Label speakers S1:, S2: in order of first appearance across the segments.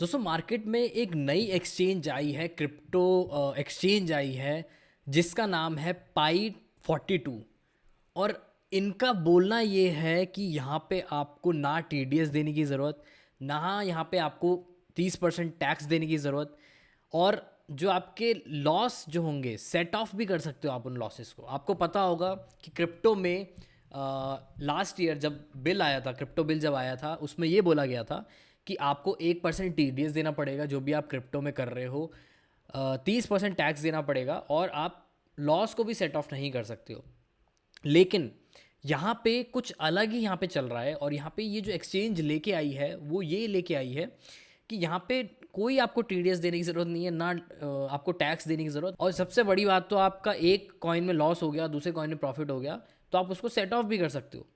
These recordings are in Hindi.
S1: दोस्तों मार्केट में एक नई एक्सचेंज आई है, क्रिप्टो एक्सचेंज आई है जिसका नाम है पाई 42। और इनका बोलना ये है कि यहाँ पे आपको ना टीडीएस देने की ज़रूरत, ना यहाँ पे आपको 30% टैक्स देने की ज़रूरत। और जो आपके लॉस जो होंगे सेट ऑफ भी कर सकते हो आप उन लॉसेस को। आपको पता होगा कि क्रिप्टो में लास्ट ईयर जब बिल आया था, क्रिप्टो बिल जब आया था, उसमें ये बोला गया था कि आपको 1% टीडीएस देना पड़ेगा जो भी आप क्रिप्टो में कर रहे हो, 30% टैक्स देना पड़ेगा और आप लॉस को भी सेट ऑफ नहीं कर सकते हो। लेकिन यहाँ पे कुछ अलग ही यहाँ पे चल रहा है, और यहाँ पे ये जो एक्सचेंज लेके आई है वो ये लेके आई है कि यहाँ पे कोई आपको टीडीएस देने की ज़रूरत नहीं है, ना आपको टैक्स देने की ज़रूरत। और सबसे बड़ी बात तो आपका एक कॉइन में लॉस हो गया, दूसरे कॉइन में प्रॉफिट हो गया, तो आप उसको सेट ऑफ भी कर सकते हो।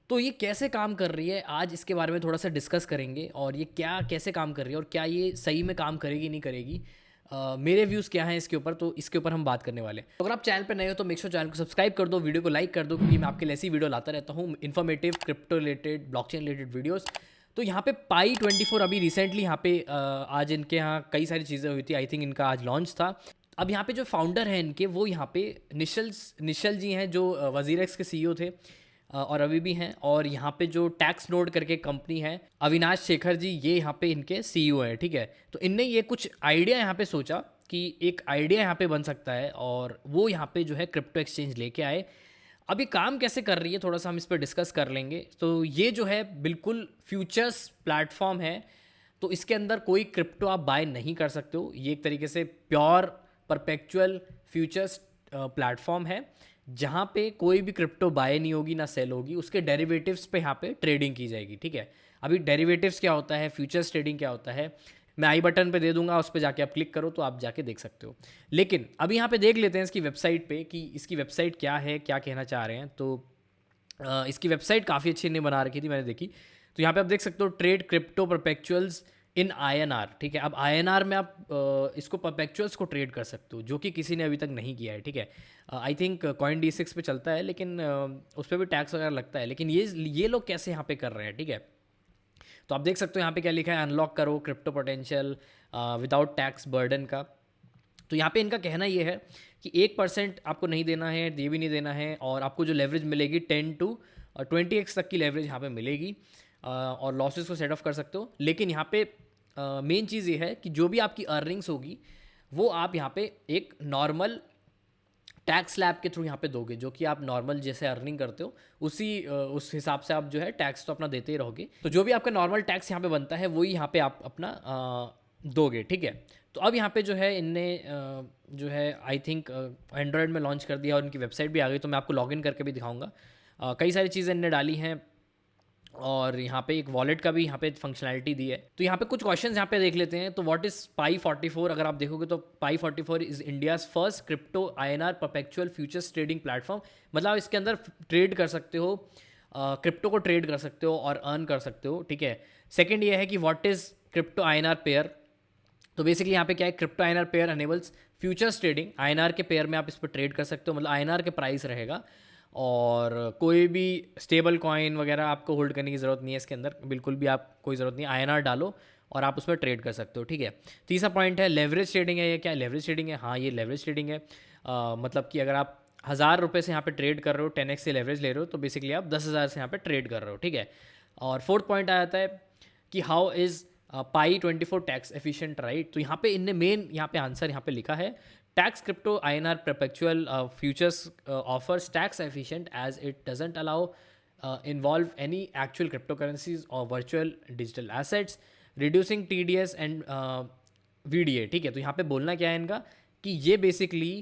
S1: तो ये कैसे काम कर रही है, आज इसके बारे में थोड़ा सा डिस्कस करेंगे, और ये क्या कैसे काम कर रही है और क्या ये सही में काम करेगी नहीं करेगी। मेरे व्यूज़ क्या हैं इसके ऊपर, तो इसके ऊपर हम बात करने वाले हैं। तो अगर आप चैनल पर नए हो तो मेक श्योर चैनल को सब्सक्राइब कर दो, वीडियो को लाइक कर दो, क्योंकि मैं आपके लिए ऐसी वीडियो लाता रहता हूँ, informative crypto related, blockchain related videos. तो यहाँ पे पाई 24 अभी रिसेंटली यहाँ पे आज इनके यहाँ कई सारी चीज़ें हुई थी। आई थिंक इनका आज लॉन्च था। अब यहाँ पे जो फाउंडर हैं इनके, वो यहाँ पे निशल जी हैं, जो वजीरेक्स के सीईओ थे और अभी भी हैं। और यहाँ पे जो टैक्स नोड करके कंपनी है, अविनाश शेखर जी, ये यहाँ पे इनके सीईओ हैं। ठीक है, तो इनने ये कुछ आइडिया यहाँ पे सोचा कि एक आइडिया यहाँ पे बन सकता है, और वो यहाँ पे जो है क्रिप्टो एक्सचेंज लेके आए। अब ये काम कैसे कर रही है थोड़ा सा हम इस पर डिस्कस कर लेंगे। तो ये जो है बिल्कुल फ्यूचर्स प्लेटफॉर्म है, तो इसके अंदर कोई क्रिप्टो आप बाय नहीं कर सकते हो। ये एक तरीके से प्योर परपेचुअल फ्यूचर्स प्लेटफॉर्म है, जहाँ पे कोई भी क्रिप्टो बाय नहीं होगी ना सेल होगी, उसके डेरिवेटिव्स पे यहाँ पे ट्रेडिंग की जाएगी। ठीक है, अभी डेरिवेटिव्स क्या होता है, फ्यूचर्स ट्रेडिंग क्या होता है, मैं आई बटन पे दे दूंगा, उस पर जाके आप क्लिक करो तो आप जाके देख सकते हो। लेकिन अभी यहाँ पे देख लेते हैं इसकी वेबसाइट पे कि इसकी वेबसाइट क्या है, क्या कहना चाह रहे हैं। तो इसकी वेबसाइट काफ़ी अच्छी इन्हें बना रखी थी, मैंने देखी। तो यहाँ पे आप देख सकते हो, ट्रेड क्रिप्टो परपेचुअल्स इन आईएनआर। ठीक है, अब आईएनआर में आप इसको परपेचुअल्स को ट्रेड कर सकते हो, जो कि किसी ने अभी तक नहीं किया है। ठीक है, आई थिंक CoinDesk पे चलता है, लेकिन उस पर भी टैक्स वगैरह लगता है। लेकिन ये लोग कैसे यहाँ पे कर रहे हैं, ठीक है। तो आप देख सकते हो यहाँ पे क्या लिखा है, अनलॉक करो crypto potential without tax burden का। तो यहाँ पे इनका कहना ये है कि 1% आपको नहीं देना है, ये भी नहीं देना है, और आपको जो लेवरेज मिलेगी 10 to 20x तक की लेवरेज यहाँ पे मिलेगी, और लॉसेस को सेट ऑफ कर सकते हो। लेकिन यहाँ पे मेन चीज़ ये है कि जो भी आपकी अर्निंग्स होगी वो आप यहाँ पे एक नॉर्मल टैक्स स्लैब के थ्रू यहाँ पे दोगे, जो कि आप नॉर्मल जैसे अर्निंग करते हो उस हिसाब से आप जो है टैक्स तो अपना देते ही रहोगे। तो जो भी आपका नॉर्मल टैक्स यहाँ पे बनता है वही यहाँ पे आप अपना दोगे। ठीक है, तो अब यहाँ पे जो है इनने जो है आई थिंक एंड्रॉयड में लॉन्च कर दिया, और उनकी वेबसाइट भी आ गई, तो मैं आपको लॉगिन करके भी दिखाऊंगा। कई सारी चीज़ें इनने डाली हैं, और यहाँ पे एक वॉलेट का भी यहाँ पे फंक्शनैलिटी दी है। तो यहाँ पे कुछ क्वेश्चंस यहाँ पे देख लेते हैं। तो व्हाट इज़ पाई 44? अगर आप देखोगे तो पाई 44 is India's first crypto INR perpetual futures trading platform. मतलब इसके अंदर ट्रेड कर सकते हो, क्रिप्टो को ट्रेड कर सकते हो और अर्न कर सकते हो। ठीक है, सेकेंड ये है कि what is crypto INR pair. तो बेसिकली यहाँ पे क्या है, crypto INR pair enables futures trading. INR के पेयर में आप इस पर ट्रेड कर सकते हो, मतलब आईएनआर के प्राइस रहेगा, और कोई भी स्टेबल कॉइन वगैरह आपको होल्ड करने की ज़रूरत नहीं है इसके अंदर, बिल्कुल भी आप कोई ज़रूरत नहीं, आईएनआर डालो और आप उस पर ट्रेड कर सकते हो। ठीक है, तीसरा पॉइंट है लेवरेज ट्रेडिंग है। ये क्या लेवरेज ट्रेडिंग है? हाँ, ये लेवरेज ट्रेडिंग है। मतलब कि अगर आप 1,000 रुपये से यहाँ पे ट्रेड कर रहे हो, 10x से लेवरेज ले रहे हो, तो बेसिकली आप 10,000 से यहाँ पे ट्रेड कर रहे हो। ठीक है, और फोर्थ पॉइंट आ जाता है कि how is pi 24 tax efficient, right. तो यहाँ पे इनने मेन यहाँ पे आंसर यहाँ पे लिखा है, tax crypto INR perpetual futures offers tax efficient as it doesn't allow involve any actual cryptocurrencies or virtual digital assets, reducing TDS and VDA। ठीक है, तो यहाँ पे बोलना क्या है इनका कि ये बेसिकली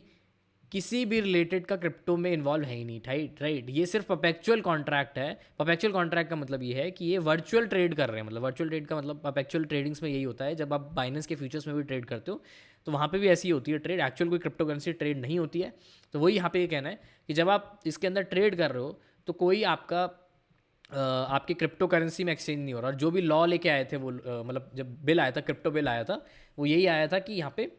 S1: किसी भी रिलेटेड का क्रिप्टो में इन्वॉल्व है ही नहीं। राइट, ये सिर्फ परपेचुअल कॉन्ट्रैक्ट है। परपेचुअल कॉन्ट्रैक्ट का मतलब ये है कि ये वर्चुअल ट्रेड कर रहे हैं। मतलब वर्चुअल ट्रेड का मतलब परपेचुअल ट्रेडिंग्स में यही होता है, जब आप बाइनेंस के फ्यूचर्स में भी ट्रेड करते हो तो वहाँ पे भी ऐसी ही होती है ट्रेड, एक्चुअल कोई क्रिप्टो करेंसी ट्रेड नहीं होती है। तो वही यहाँ पे ये कहना है कि जब आप इसके अंदर ट्रेड कर रहे हो तो कोई आपका आपके क्रिप्टो करेंसी में एक्सचेंज नहीं हो रहा। और जो भी लॉ लेके आए थे वो मतलब जब बिल आया था, क्रिप्टो बिल आया था, वो यही आया था कि यहाँ पे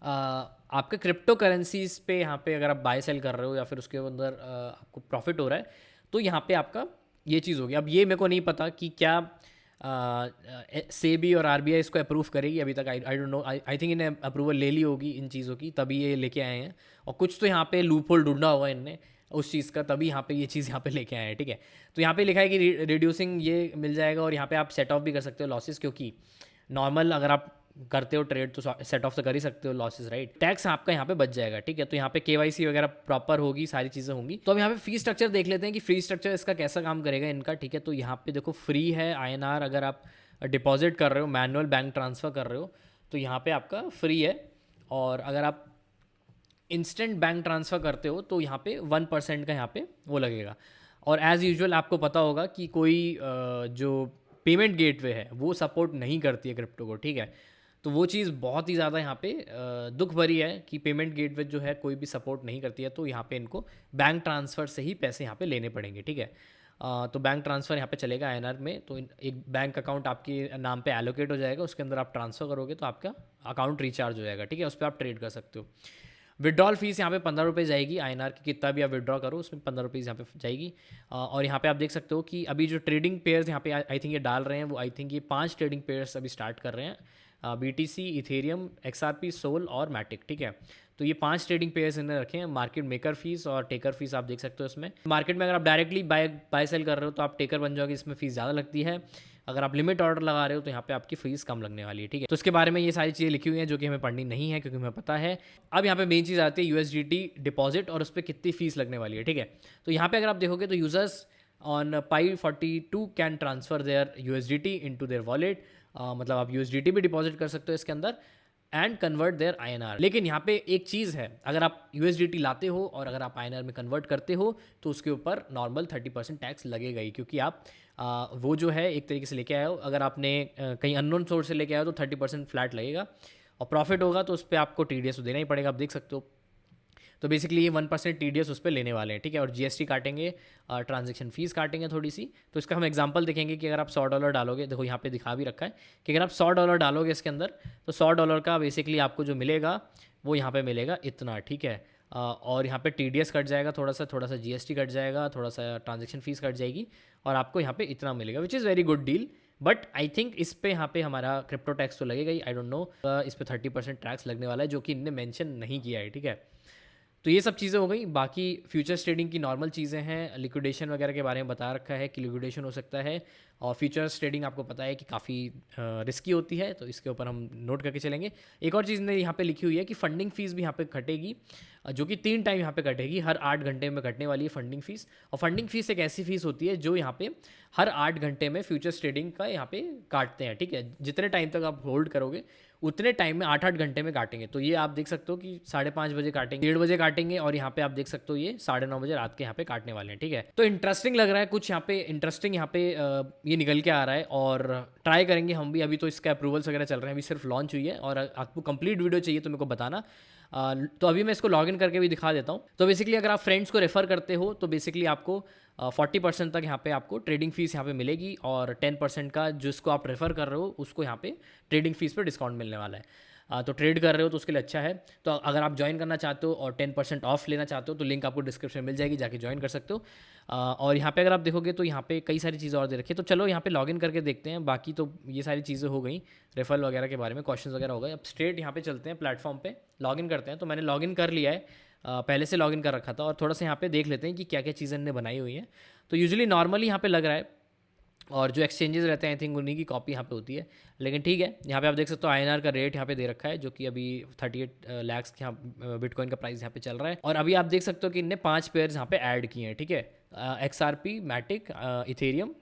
S1: आपके क्रिप्टो करेंसीज पे यहाँ पे अगर आप बाय सेल कर रहे हो या फिर उसके अंदर आपको प्रॉफिट हो रहा है, तो यहाँ पे आपका ये चीज़ होगी। अब ये मेरे को नहीं पता कि क्या सेबी और आरबीआई इसको अप्रूव करेगी अभी तक। I don't know, I think इन्हें अप्रूवल ले ली होगी इन चीज़ों की, तभी ये लेके आए हैं। और कुछ तो यहाँ पे लूप होल ढूंढा होगा इनने उस चीज़ का, तभी यहाँ पे ये चीज़ यहाँ पे लेके आए हैं, ठीक है। तो यहाँ पे लिखा है कि रिड्यूसिंग ये मिल जाएगा, और यहाँ पे आप सेट ऑफ भी कर सकते हो लॉसेस, क्योंकि नॉर्मल अगर आप करते हो ट्रेड तो सेट ऑफ तो कर ही सकते हो लॉसेस, राइट। टैक्स आपका यहाँ पे बच जाएगा, ठीक है। तो यहाँ पे केवाईसी वगैरह प्रॉपर होगी, सारी चीज़ें होंगी। तो अब यहाँ पे फी स्ट्रक्चर देख लेते हैं कि फी स्ट्रक्चर इसका कैसा काम करेगा इनका, ठीक है। तो यहाँ पे देखो फ्री है आईएनआर, अगर आप डिपॉजिट कर रहे हो, मैनुअल बैंक ट्रांसफ़र कर रहे हो तो यहाँ पे आपका फ्री है। और अगर आप इंस्टेंट बैंक ट्रांसफ़र करते हो तो यहाँ पे 1% का यहाँ पे वो लगेगा। और एज़ यूजुअल आपको पता होगा कि कोई जो पेमेंट गेटवे है वो सपोर्ट नहीं करती है क्रिप्टो को, ठीक है। तो वो चीज़ बहुत ही ज़्यादा यहाँ पे दुख भरी है कि पेमेंट गेटवे जो है कोई भी सपोर्ट नहीं करती है। तो यहाँ पे इनको बैंक ट्रांसफ़र से ही पैसे यहाँ पे लेने पड़ेंगे, ठीक है। तो बैंक ट्रांसफ़र यहाँ पे चलेगा आईएनआर में। तो एक बैंक अकाउंट आपके नाम पे एलोकेट हो जाएगा, उसके अंदर आप ट्रांसफ़र करोगे तो आपका अकाउंट रिचार्ज हो जाएगा, ठीक है। उस पर आप ट्रेड कर सकते हो। विड्रॉल फीस यहाँ पे 15 रुपये जाएगी आईएनआर की, कितना भी आप विड्रॉ करो उसमें 15 रुपये यहाँ पे जाएगी। और यहाँ पे आप देख सकते हो कि अभी जो ट्रेडिंग पेयर्स यहाँ पे आई थिंक ये डाल रहे हैं, वो आई थिंक ये 5 ट्रेडिंग पेयर्स अभी स्टार्ट कर रहे हैं, BTC, इथेरियम, XRP, सोल और मैटिक, ठीक है। तो ये 5 ट्रेडिंग पेयर्स इन्होंने रखे हैं। मार्केट मेकर फीस और टेकर फीस आप देख सकते हो इसमें। मार्केट में अगर आप डायरेक्टली बाय सेल कर रहे हो तो आप टेकर बन जाओगे, इसमें फीस ज़्यादा लगती है। अगर आप लिमिट ऑर्डर लगा रहे हो तो यहाँ पे आपकी फीस कम लगने वाली है, ठीक है। तो उसके बारे में ये सारी चीज़ें लिखी हुई हैं जो कि हमें पढ़नी नहीं है, क्योंकि हमें पता है। अब यहाँ पे मेन चीज़ आती है USDT डिपॉजिट और उस पर कितनी फीस लगने वाली है, ठीक है। तो यहाँ पे अगर आप देखोगे तो users on Pi42 can transfer their USDT into their wallet. मतलब आप USDT भी डिपॉजिट कर सकते हो इसके अंदर एंड कन्वर्ट देयर INR। लेकिन यहाँ पे एक चीज़ है, अगर आप USDT लाते हो और अगर आप INR में कन्वर्ट करते हो तो उसके ऊपर नॉर्मल 30% टैक्स लगेगा ही, क्योंकि आप वो जो है एक तरीके से लेके आए हो। अगर आपने कहीं अननोन सोर्स से लेके आए हो तो 30% फ्लैट लगेगा, और प्रॉफिट होगा तो उस पर आपको TDS तो देना ही पड़ेगा, आप देख सकते हो। तो बेसिकली ये 1% TDS उस पर लेने वाले हैं, ठीक है। और GST काटेंगे, ट्रांजेक्शन फीस काटेंगे थोड़ी सी। तो इसका हम एग्जांपल देखेंगे कि अगर आप $100 डालोगे, देखो यहाँ पे दिखा भी रखा है कि अगर आप $100 डालोगे इसके अंदर तो $100 का बेसिकली आपको जो मिलेगा वो यहाँ पे मिलेगा इतना, ठीक है। और यहाँ पे TDS कट जाएगा, थोड़ा सा GST कट जाएगा, थोड़ा सा ट्रांजेक्शन फीस कट जाएगी, और आपको यहाँ पे इतना मिलेगा, which is very good deal. But I think इस पे यहाँ पे हमारा क्रिप्टो टैक्स तो लगेगा ही, आई डोंट नो इस पे 30% टैक्स लगने वाला है, जो कि इनने मेंशन नहीं किया है, ठीक है। तो ये सब चीज़ें हो गई। बाकी फ्यूचर्स ट्रेडिंग की नॉर्मल चीज़ें हैं। लिक्विडेशन वगैरह के बारे में बता रखा है कि लिक्विडेशन हो सकता है, और फ्यूचर्स ट्रेडिंग आपको पता है कि काफ़ी रिस्की होती है, तो इसके ऊपर हम नोट करके चलेंगे। एक और चीज़ ने यहाँ पे लिखी हुई है कि फंडिंग फीस भी यहाँ पे कटेगी, जो कि 3 टाइम यहाँ पे कटेगी, हर 8 घंटे में कटने वाली है फंडिंग फीस। और फंडिंग फीस एक ऐसी फीस होती है जो यहाँ पे हर 8 घंटे में फ्यूचर्स ट्रेडिंग का यहाँ पे काटते हैं, ठीक है। जितने टाइम तक आप होल्ड करोगे उतने टाइम में 8-8 घंटे में काटेंगे। तो ये आप देख सकते हो कि 5:30 बजे काटेंगे, 1:30 बजे काटेंगे, और यहाँ पे आप देख सकते हो ये 9:30 बजे रात के यहाँ पे काटने वाले हैं, ठीक है। तो इंटरेस्टिंग लग रहा है कुछ यहाँ पे, इंटरेस्टिंग यहाँ पे ये निकल के आ रहा है, और ट्राई करेंगे हम भी। अभी तो इसका अप्रूवल्स वगैरह चल रहे हैं, अभी सिर्फ लॉन्च हुई है, और आपको कंप्लीट वीडियो चाहिए तो मेरे को बताना। तो अभी मैं इसको लॉगिन करके भी दिखा देता हूँ। तो बेसिकली अगर आप फ्रेंड्स को रेफर करते हो तो बेसिकली आपको 40% तक यहाँ पे आपको ट्रेडिंग फीस यहाँ पे मिलेगी, और 10% का जिसको आप रेफ़र कर रहे हो उसको यहाँ पे ट्रेडिंग फीस पे डिस्काउंट मिलने वाला है। तो ट्रेड कर रहे हो तो उसके लिए अच्छा है। तो अगर आप ज्वाइन करना चाहते हो और 10% ऑफ लेना चाहते हो तो लिंक आपको डिस्क्रिप्शन में मिल जाएगी, जाके ज्वाइन कर सकते हो। और यहाँ पे अगर आप देखोगे तो यहाँ पे कई सारी चीज़ें और दे रखी है। तो चलो यहाँ पे लॉगिन करके देखते हैं। बाकी तो ये सारी चीज़ें हो गई, रेफरल वगैरह के बारे में क्वेश्चन वगैरह हो गए। अब स्ट्रेट यहाँ पे चलते हैं, प्लेटफॉर्म पे लॉगिन करते हैं। तो मैंने लॉगिन कर लिया है, पहले से लॉगिन कर रखा था, और थोड़ा सा यहाँ पे देख लेते हैं कि क्या क्या चीज़ें इन्होंने बनाई हुई हैं। तो यूजुअली नॉर्मली यहाँ पे लग रहा है, और जो एक्सचेंजेस रहते हैं आई थिंक उन्हीं की कॉपी यहाँ पे होती है। लेकिन ठीक है, यहाँ पे आप देख सकते हो INR का रेट यहाँ पे दे रखा है, जो कि अभी 38 लाख यहाँ बिटकॉइन का प्राइस यहाँ पे चल रहा है। और अभी आप देख सकते हो कि इनने 5 पेयर्स यहाँ पे ऐड किए हैं, ठीक है। XRP, मैटिक, इथेरियम,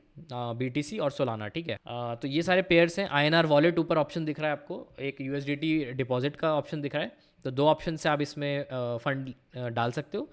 S1: BTC और सोलाना, ठीक है। तो ये सारे पेयर्स हैं। INR वॉलेट ऊपर ऑप्शन दिख रहा है आपको, एक USDT डिपॉजिट का ऑप्शन दिख रहा है। तो 2 ऑप्शन से आप इसमें फंड डाल सकते हो,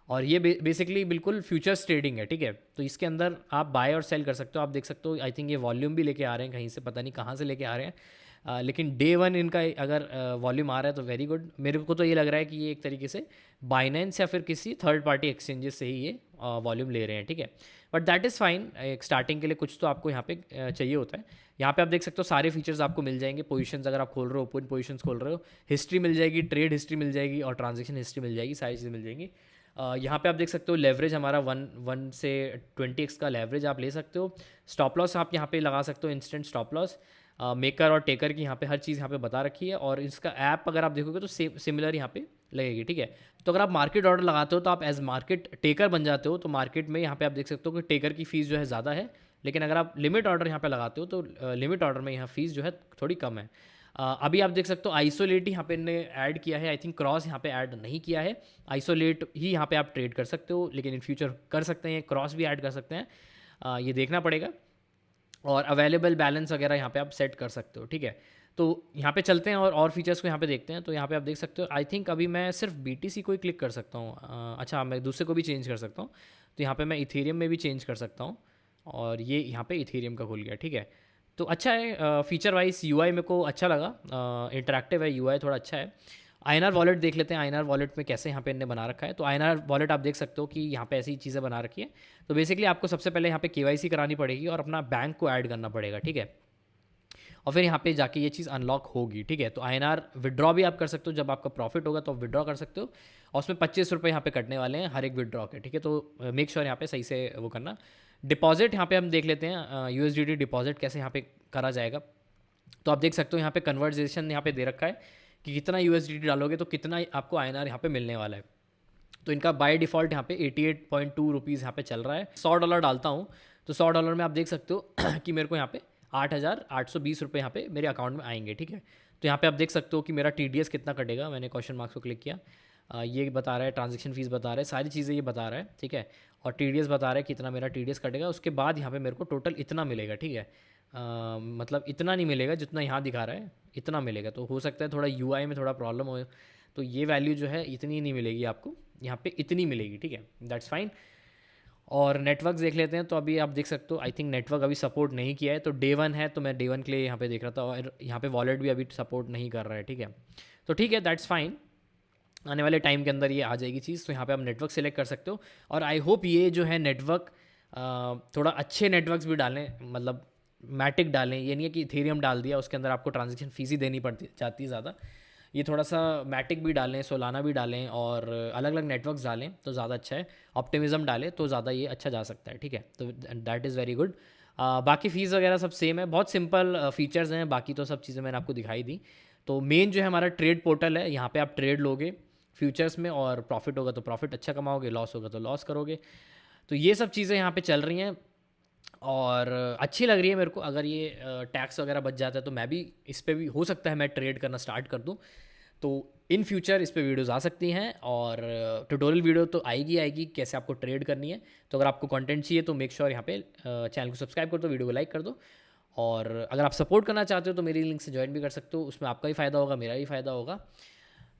S1: और ये बेसिकली बिल्कुल फ्यूचर्स ट्रेडिंग है, ठीक है। तो इसके अंदर आप बाय और सेल कर सकते हो। आप देख सकते हो आई थिंक ये वॉल्यूम भी लेके आ रहे हैं कहीं से, पता नहीं कहाँ से लेके आ रहे हैं। लेकिन डे 1 इनका अगर वॉल्यूम आ रहा है तो वेरी गुड। मेरे को तो ये लग रहा है कि ये एक तरीके से बाइनेंस या फिर किसी थर्ड पार्टी एक्सचेंजेस से ही ये वॉल्यूम ले रहे हैं, ठीक है। बट दैट इज़ फाइन, एक स्टार्टिंग के लिए कुछ तो आपको यहाँ पे चाहिए होता है। यहाँ पे आप देख सकते हो सारे फीचर्स आपको मिल जाएंगे। पोजीशंस अगर आप खोल रहे हो, ओपन पोजीशंस खोल रहे हो, हिस्ट्री मिल जाएगी, ट्रेड हिस्ट्री मिल जाएगी, और ट्रांजेक्शन हिस्ट्री मिल जाएगी, सारी चीज़ें मिल जाएंगी। यहाँ पे आप देख सकते हो लेवरेज हमारा 1 से 20x का लेवरेज आप ले सकते हो। स्टॉप लॉस आप यहाँ पे लगा सकते हो, इंस्टेंट स्टॉप लॉस। मेकर और टेकर की यहाँ पे हर चीज़ यहाँ पे बता रखी है, और इसका ऐप अगर आप देखोगे तो सिमिलर यहाँ पे लगेगी, ठीक है। तो अगर आप मार्केट ऑर्डर लगाते हो तो आप एज मार्केट टेकर बन जाते हो, तो मार्केट में यहाँ पे आप देख सकते हो कि टेकर की फ़ीस जो है ज़्यादा है, लेकिन अगर आप लिमिट ऑर्डर यहाँ पे लगाते हो तो लिमिट ऑर्डर में यहाँ फ़ीस जो है थोड़ी कम है। अभी आप देख सकते हो आइसोलेट यहाँ पे ने ऐड किया है, आई थिंक क्रॉस यहाँ पे ऐड नहीं किया है। आइसोलेट ही यहाँ पे आप ट्रेड कर सकते हो, लेकिन इन फ्यूचर कर सकते हैं, क्रॉस भी ऐड कर सकते हैं, ये देखना पड़ेगा। और अवेलेबल बैलेंस वगैरह यहाँ पे आप सेट कर सकते हो, ठीक है। तो यहाँ पे चलते हैं और फीचर्स को यहाँ पे देखते हैं। तो यहाँ पे आप देख सकते हो, आई थिंक अभी मैं सिर्फ BTC को ही क्लिक कर सकता हूँ। अच्छा, मैं दूसरे को भी चेंज कर सकता हूँ, तो यहाँ पे मैं इथेरियम में भी चेंज कर सकता हूँ, और ये यहाँ पे इथेरियम का खुल गया, ठीक है। तो अच्छा है, फीचर वाइज UI मेरे को अच्छा लगा, इंटरेक्टिव है, UI थोड़ा अच्छा है। INR वॉलेट देख लेते हैं, INR वॉलेट में कैसे यहाँ पे इनने बना रखा है। तो INR वॉलेट आप देख सकते हो कि यहाँ पे ऐसी चीज़ें बना रखी है। तो बेसिकली आपको सबसे पहले यहाँ पे KYC करानी पड़ेगी और अपना बैंक को ऐड करना पड़ेगा, ठीक है, और फिर यहाँ पे जाके ये चीज़ अनलॉक होगी, ठीक है। तो INR विड्रॉ भी आप कर सकते हो, जब आपका प्रॉफिट होगा तो आप विड्रॉ कर सकते हो, और उसमें 25 रुपये यहाँ पे कटने वाले हैं हर एक विड्रॉ के, ठीक है। तो मेक श्योर यहाँ पे सही से वो करना। डिपॉजिट यहाँ पे हम देख लेते हैं, USDT डिपॉजिट कैसे यहाँ पे करा जाएगा। तो आप देख सकते हो यहाँ पे कन्वर्जेशन यहाँ पे दे रखा है कि कितना USDT डालोगे तो कितना आपको INR यहाँ पे मिलने वाला है। तो इनका बाय डिफ़ॉल्ट यहाँ पे 88.2 रुपीज़ यहाँ पे चल रहा है। $100 डालता हूँ तो $100 में आप देख सकते हो कि मेरे को यहाँ पे 8,820 रुपये यहाँ पे मेरे अकाउंट में आएंगे, ठीक है। तो यहाँ पे आप देख सकते हो कि मेरा TDS कितना कटेगा। मैंने क्वेश्चन मार्क्स को क्लिक किया, ये बता रहा है, ट्रांजेक्शन फीस बता रहा है, सारी चीज़ें ये बता रहा है, ठीक है। और TDS बता रहा है कितना मेरा TDS कटेगा। उसके बाद यहाँ पे मेरे को टोटल इतना मिलेगा, ठीक है। मतलब इतना नहीं मिलेगा जितना यहाँ दिखा रहा है, इतना मिलेगा। तो हो सकता है थोड़ा UI में थोड़ा प्रॉब्लम हो, तो ये वैल्यू जो है इतनी नहीं मिलेगी आपको, यहाँ पे इतनी मिलेगी, ठीक है, दैट्स फाइन। और नेटवर्क देख लेते हैं। तो अभी आप देख सकते हो, आई थिंक नेटवर्क अभी सपोर्ट नहीं किया है, तो Day 1 है, तो मैं Day 1 के लिए यहाँ पे देख रहा था, और यहाँ पे वॉलेट भी अभी सपोर्ट नहीं कर रहा है, ठीक है। तो ठीक है, दैट्स फाइन, आने वाले टाइम के अंदर ये आ जाएगी चीज़। तो यहाँ पे आप नेटवर्क सेलेक्ट कर सकते हो, और आई होप ये जो है नेटवर्क थोड़ा अच्छे नेटवर्क्स भी डालें, मतलब मैटिक डालें। ये नहीं है कि इथेरियम डाल दिया उसके अंदर आपको ट्रांजेक्शन फीस ही देनी पड़ती जाती है ज़्यादा। ये थोड़ा सा मैटिक भी डालें, सोलाना भी डालें, और अलग अलग नेटवर्क्स डालें तो ज़्यादा अच्छा है। ऑप्टिमिज्म डालें तो ज़्यादा ये अच्छा जा सकता है, ठीक है। तो दैट इज़ वेरी गुड। बाकी फ़ीस वगैरह सब सेम है, बहुत सिंपल फीचर्स हैं, बाकी तो सब चीज़ें मैंने आपको दिखाई दी। तो मेन जो है हमारा ट्रेड पोर्टल है, यहाँ पे आप ट्रेड लोगे फ्यूचर्स में, और प्रॉफिट होगा तो प्रॉफिट अच्छा कमाओगे, लॉस होगा तो लॉस करोगे। तो ये सब चीज़ें यहाँ पे चल रही हैं, और अच्छी लग रही है मेरे को। अगर ये टैक्स वगैरह बच जाता है तो मैं भी इस पे भी हो सकता है मैं ट्रेड करना स्टार्ट कर दूँ। तो इन फ्यूचर इस पे वीडियोस आ सकती हैं, और ट्यूटोरियल वीडियो तो आएगी कैसे आपको ट्रेड करनी है। तो अगर आपको कंटेंट चाहिए तो मेक श्योर यहाँ पे चैनल को सब्सक्राइब कर दो, वीडियो को लाइक कर दो, और अगर आप सपोर्ट करना चाहते हो तो मेरी लिंक से ज्वाइन भी कर सकते हो, उसमें आपका ही फ़ायदा होगा, मेरा भी फ़ायदा होगा,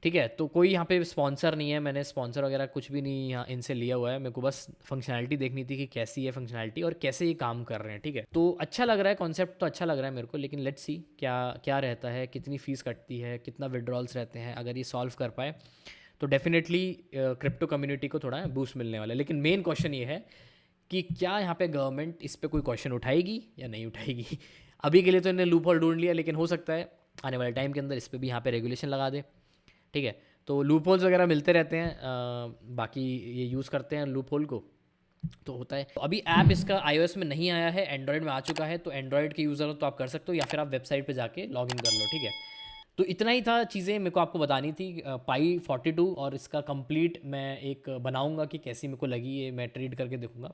S1: ठीक है। तो कोई यहाँ पे स्पॉन्सर नहीं है, मैंने स्पॉन्सर वगैरह कुछ भी नहीं यहाँ इनसे लिया हुआ है। मेरे को बस फंक्शनैलिटी देखनी थी कि कैसी है फंक्शनैलिटी और कैसे ये काम कर रहे हैं, ठीक है। तो अच्छा लग रहा है, कॉन्सेप्ट तो अच्छा लग रहा है मेरे को, लेकिन लेट्स सी क्या क्या रहता है, कितनी फ़ीस कटती है, कितना विड्रॉल्स रहते हैं। अगर ये सॉल्व कर पाए तो डेफिनेटली क्रिप्टो कम्युनिटी को थोड़ा बूस्ट मिलने वाला है। लेकिन मेन क्वेश्चन ये है कि क्या यहाँ पे गवर्नमेंट इस पर कोई क्वेश्चन उठाएगी या नहीं उठाएगी। अभी के लिए तो इन्हें लूप होल ढूंढ लिया, लेकिन हो सकता है आने वाले टाइम के अंदर इस पर भी यहाँ पे रेगुलेशन लगा दे, ठीक है। तो लूप होल्स वगैरह मिलते रहते हैं, बाकी ये यूज़ करते हैं लूप होल को, तो होता है। तो अभी ऐप इसका iOS में नहीं आया है, एंड्रॉयड में आ चुका है। तो एंड्रॉयड के यूज़र हो तो आप कर सकते हो, या फिर आप वेबसाइट पे जाके लॉगिन कर लो, ठीक है। तो इतना ही था चीज़ें मेरे को आपको बतानी थी पाई 42, और इसका कंप्लीट मैं एक बनाऊंगा कि कैसी मेरे को लगी, ये मैं ट्रेड करके देखूंगा।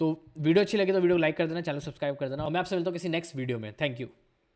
S1: तो वीडियो अच्छी लगी तो वीडियो को लाइक कर देना, चैनल सब्सक्राइब कर देना, और मैं आपसे मिलता हूँ किसी नेक्स्ट वीडियो में। Thank you.